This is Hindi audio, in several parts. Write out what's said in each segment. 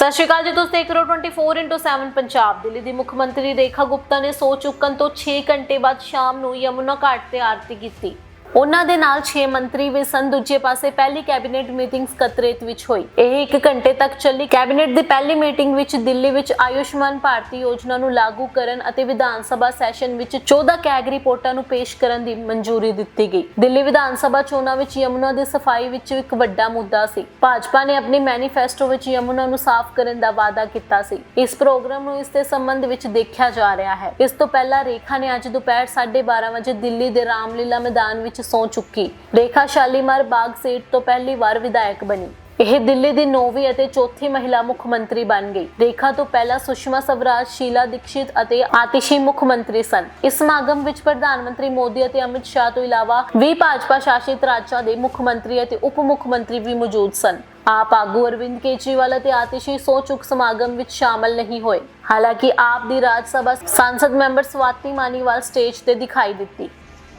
ਸਤਿ ਸ਼੍ਰੀ ਅਕਾਲ ਜੀ, ਤੁਸੀਂ ਦੇਖ ਰਹੇ ਹੋ 24x7 ਪੰਜਾਬ। ਦਿੱਲੀ ਦੀ ਮੁੱਖ ਮੰਤਰੀ ਰੇਖਾ ਗੁਪਤਾ ਨੇ ਸੌ ਚੁੱਕਣ ਤੋਂ 6 ਘੰਟੇ ਬਾਅਦ ਸ਼ਾਮ ਨੂੰ ਯਮੁਨਾ ਘਾਟ ਤੇ ਆਰਤੀ ਕੀਤੀ। ਉਹਨਾਂ ਦੇ ਨਾਲ 6 ਮੰਤਰੀ ਵੀ ਸਨ। ਦੂਜੇ ਪਾਸੇ ਪਹਿਲੀ ਕੈਬਨਿਟ ਮੀਟਿੰਗ ਸਕੱਤਰੇਤ ਵਿੱਚ ਹੋਈ। ਇਹ 1 ਘੰਟੇ ਤੱਕ ਚੱਲੀ ਕੈਬਨਿਟ ਦੀ ਪਹਿਲੀ ਮੀਟਿੰਗ ਵਿੱਚ ਦਿੱਲੀ ਵਿੱਚ ਆਯੁਸ਼ਮਾਨ ਭਾਰਤ ਯੋਜਨਾ ਨੂੰ ਲਾਗੂ ਕਰਨ ਅਤੇ ਵਿਧਾਨ ਸਭਾ ਸੈਸ਼ਨ ਵਿੱਚ 14 ਕੈਗ ਰਿਪੋਰਟਾਂ ਨੂੰ ਪੇਸ਼ ਕਰਨ ਦੀ ਮਨਜ਼ੂਰੀ ਦਿੱਤੀ ਗਈ। ਦਿੱਲੀ ਵਿਧਾਨ ਸਭਾ ਚੋਣਾਂ ਵਿੱਚ ਯਮੁਨਾ ਦੀ ਸਫਾਈ ਵਿੱਚ ਇੱਕ ਵੱਡਾ ਮੁੱਦਾ ਸੀ। ਭਾਜਪਾ ਨੇ ਆਪਣੇ ਮੈਨੀਫੈਸਟੋ ਵਿੱਚ ਯਮੁਨਾ ਨੂੰ ਸਾਫ਼ ਕਰਨ ਦਾ ਵਾਅਦਾ ਕੀਤਾ ਸੀ। ਇਸ ਪ੍ਰੋਗਰਾਮ ਨੂੰ ਇਸ ਦੇ ਸੰਬੰਧ ਵਿੱਚ ਦੇਖਿਆ ਜਾ ਰਿਹਾ ਹੈ। ਇਸ ਤੋਂ ਪਹਿਲਾਂ ਰੇਖਾ ਨੇ ਅੱਜ ਦੁਪਹਿਰ 12:30 ਵਜੇ ਦਿੱਲੀ ਦੇ ਰਾਮਲੀਲਾ ਮੈਦਾਨ ਵਿੱਚ ਸੌ ਚੁੱਕੀ। ਰੇਖਾ ਸ਼ਾਲੀਮਾਰ ਬਾਗ ਸੀਟ ਤੋਂ ਪਹਿਲੀ ਵਾਰ ਵਿਧਾਇਕ ਬਣੀ। ਇਹ ਦਿੱਲੀ ਦੀ 9ਵੀਂ ਅਤੇ 4ਥੀ ਮਹਿਲਾ ਮੁੱਖ ਮੰਤਰੀ ਬਣ ਗਈ। ਰੇਖਾ ਤੋਂ ਪਹਿਲਾਂ ਸੁਸ਼ਮਾ ਸਵਰਾਜ, ਸ਼ੀਲਾ ਦੀਕਸ਼ਿਤ ਅਤੇ ਆਤਿਸ਼ੀ ਮੁੱਖ ਮੰਤਰੀ ਸਨ। ਇਸ ਸਮਾਗਮ ਵਿੱਚ ਪ੍ਰਧਾਨ ਮੰਤਰੀ ਮੋਦੀ ਅਤੇ ਅਮਿਤ ਸ਼ਾਹ ਤੋਂ ਇਲਾਵਾ 20 ਭਾਜਪਾ ਸ਼ਾਸਿਤ ਰਾਜਾਂ ਦੇ ਮੁੱਖ ਮੰਤਰੀ ਅਤੇ ਉਪ ਮੁੱਖ ਮੰਤਰੀ ਵੀ ਮੌਜੂਦ ਸਨ। ਆਪ ਆਗੂ ਅਰਵਿੰਦ ਕੇਜਰੀਵਾਲ ਅਤੇ ਆਤਿਸ਼ੀ ਸੌ ਚੁੱਕ ਸਮਾਗਮ ਵਿੱਚ ਸ਼ਾਮਲ ਨਹੀਂ ਹੋਏ। ਹਾਲਾਂਕਿ ਆਪ ਦੀ ਰਾਜ ਸਭਾ ਸੰਸਦ ਮੈਂਬਰ ਸਵਾਤੀ ਮਾਨੀਵਾਲ स्टेज ਤੇ ਦਿਖਾਈ ਦਿੱਤੀ।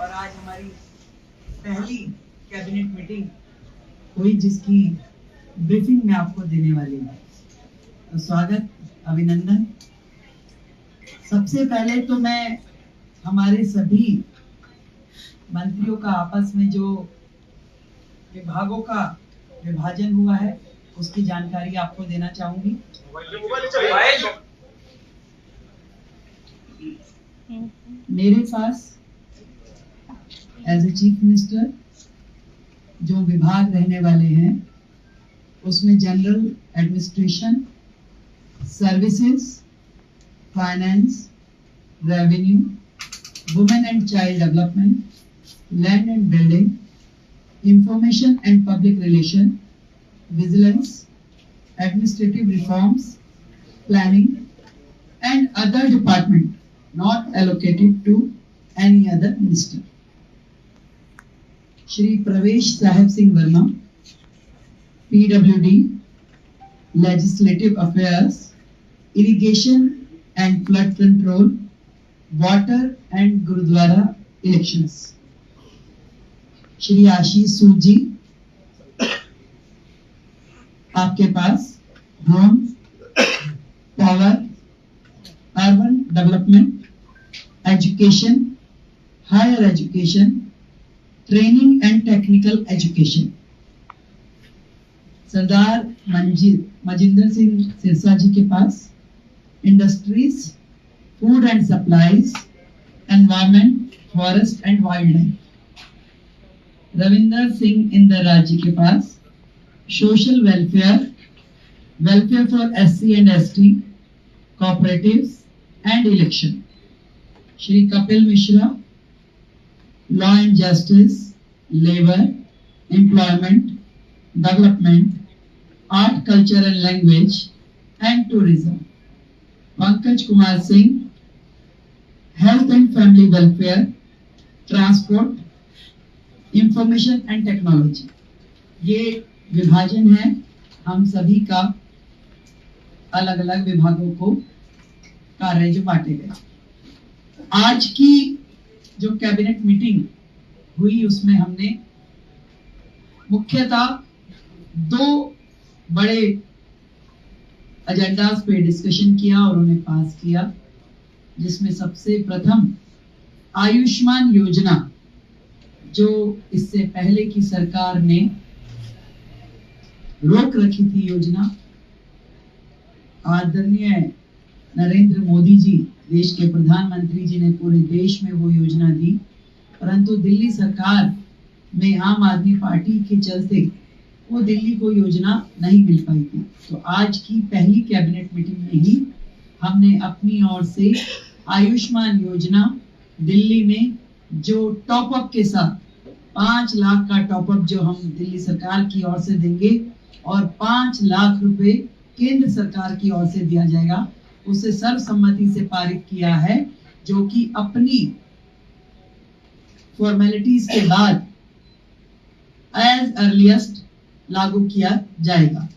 और आज हमारी पहली कैबिनेट मीटिंग हुई जिसकी ब्रीफिंग मैं आपको देने वाली हूँ। तो स्वागत, अभिनंदन। सबसे पहले तो मैं हमारे सभी मंत्रियों का आपस में जो विभागों का विभाजन हुआ है उसकी जानकारी आपको देना चाहूंगी। मेरे पास एज ए चीफ मिनिस्टर जो विभाग रहने वाले हैं उसमें general administration, services, finance, revenue, women and child development, land and building, information and public relation, vigilance, administrative reforms, planning and other department not allocated to any other minister. Shri Pravesh Sahib Singh Verma, PWD, Legislative Affairs, Irrigation and Flood Control, Water and Gurudwara Elections. Shri Ashish Sood ji, आपके पास drone, power, urban development, education, higher education, training and technical education. Sardar Manjinder Singh Sirsa ji के पास industries, food and supplies, environment, forest and wildlife. Ravinder Singh Indira ji के पास social welfare, welfare for SC and ST, cooperatives and election. Shri Kapil Mishra, law and justice, labour, employment, development, art, culture and language and tourism. Pankaj Kumar Singh, health and family welfare, transport, information and technology. ये विभाजन है हम सभी का, अलग अलग विभागों को कार्य जो बांटे गए। आज की जो कैबिनेट मीटिंग हुई उसमें हमने मुख्यतः 2 बड़े एजेंडास पे डिस्कशन किया और उन्हें पास किया, जिसमें सबसे प्रथम आयुष्मान योजना, जो इससे पहले की सरकार ने रोक रखी थी योजना। आदरणीय नरेंद्र मोदी जी, देश के प्रधानमंत्री जी ने पूरे देश में वो योजना दी, परंतु दिल्ली सरकार में आम आदमी पार्टी के चलते वो दिल्ली को योजना नहीं मिल पाई थी। तो आज की पहली कैबिनेट मीटिंग में ही हमने अपनी ओर से आयुष्मान योजना दिल्ली में जो टॉप अप के साथ 5 लाख का टॉप अप जो हम दिल्ली सरकार की ओर से देंगे और 5 लाख रुपए केंद्र सरकार की ओर से दिया जाएगा, उसे सर्वसम्मति से पारित किया है, जो कि अपनी फॉर्मेलिटीज के बाद एज अर्लीस्ट लागू किया जाएगा।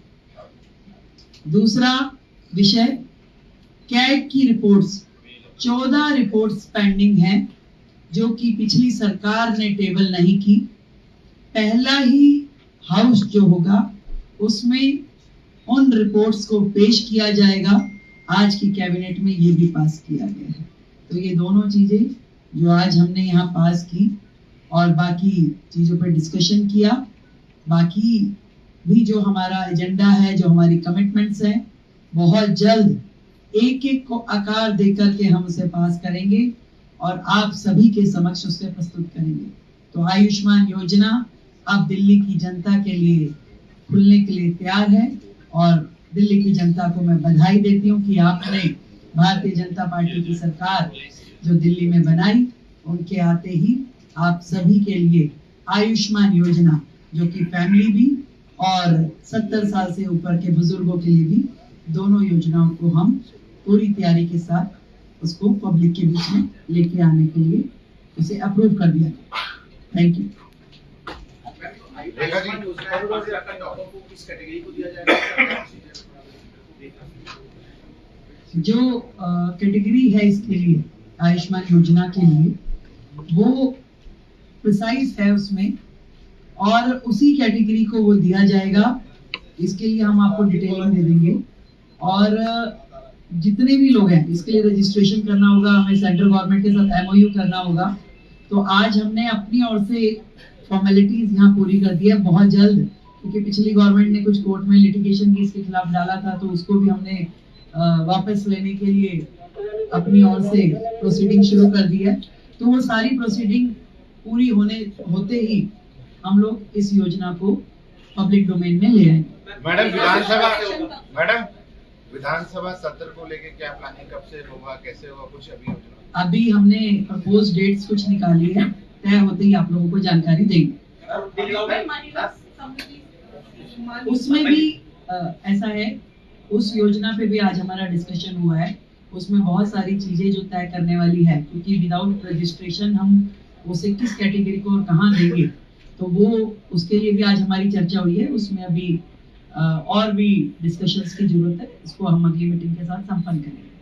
दूसरा विषय, कैग की रिपोर्ट्स, 14 रिपोर्ट्स पेंडिंग हैं, जो कि पिछली सरकार ने टेबल नहीं की। पहला ही हाउस जो होगा उसमें उन रिपोर्ट्स को पेश किया जाएगा। आज की कैबिनेट में ये भी पास किया गया है। तो ये दोनों चीजें जो आज हमने यहाँ पास की और बाकी चीजों पर डिस्कशन किया, बाकी भी जो हमारा एजेंडा है, जो हमारी कमिटमेंट्स हैं, बहुत जल्द एक एक को आकार देकर के हम उसे पास करेंगे और आप सभी के समक्ष उसे प्रस्तुत करेंगे। तो आयुष्मान योजना अब दिल्ली की जनता के लिए खुलने के लिए तैयार है और दिल्ली की जनता को मैं बधाई देती हूँ कि आपने भारतीय जनता पार्टी की सरकार जो दिल्ली में बनाई, उनके आते ही आप सभी के लिए आयुष्मान योजना, जो कि फैमिली भी और 70 साल से ऊपर के बुजुर्गों के लिए भी, दोनों योजनाओं को हम पूरी तैयारी के साथ उसको पब्लिक के बीच में लेके आने के लिए उसे अप्रूव कर दिया। Thank you. जो कैटेगरी है इसके लिए, आयुष्मान योजना के लिए, वो प्रिसाइज है उसमें और उसी कैटेगरी को वो दिया जाएगा। इसके लिए हम आपको डिटेलिंग दे देंगे और जितने भी लोग हैं इसके लिए रजिस्ट्रेशन करना होगा, हमें सेंट्रल गवर्नमेंट के साथ एमओयू करना होगा। तो आज हमने अपनी ओर से फॉर्मेलिटीज यहाँ पूरी कर दी है बहुत जल्द, क्योंकि पिछली गवर्नमेंट ने कुछ कोर्ट में लिटिगेशन भी इसके खिलाफ डाला था, तो उसको भी हमने वापस लेने के लिए अपनी ओर से प्रोसीडिंग शुरू कर दी है। तो वो सारी प्रोसीडिंग पूरी होते ही हम लोग इस योजना को पब्लिक डोमेन में ले आएंगे। मैडम विधानसभा सत्र को लेके क्या प्लानिंग, कब से होगा, कैसे होगा, कुछ अभी हमने प्रपोज डेट्स कुछ निकाली है, तय होते ही आप लोगों को जानकारी देंगे। उसमें भी ऐसा है, उस योजना पे भी आज हमारा डिस्कशन हुआ है। उसमें बहुत सारी चीजें जो तय करने वाली है, क्योंकि विदाउट रजिस्ट्रेशन हम उसे किस कैटेगरी को और कहाँ देंगे, तो वो उसके लिए भी आज हमारी चर्चा हुई है। उसमें अभी और भी डिस्कशंस की जरूरत है, इसको हम अगली मीटिंग के साथ संपन्न करेंगे।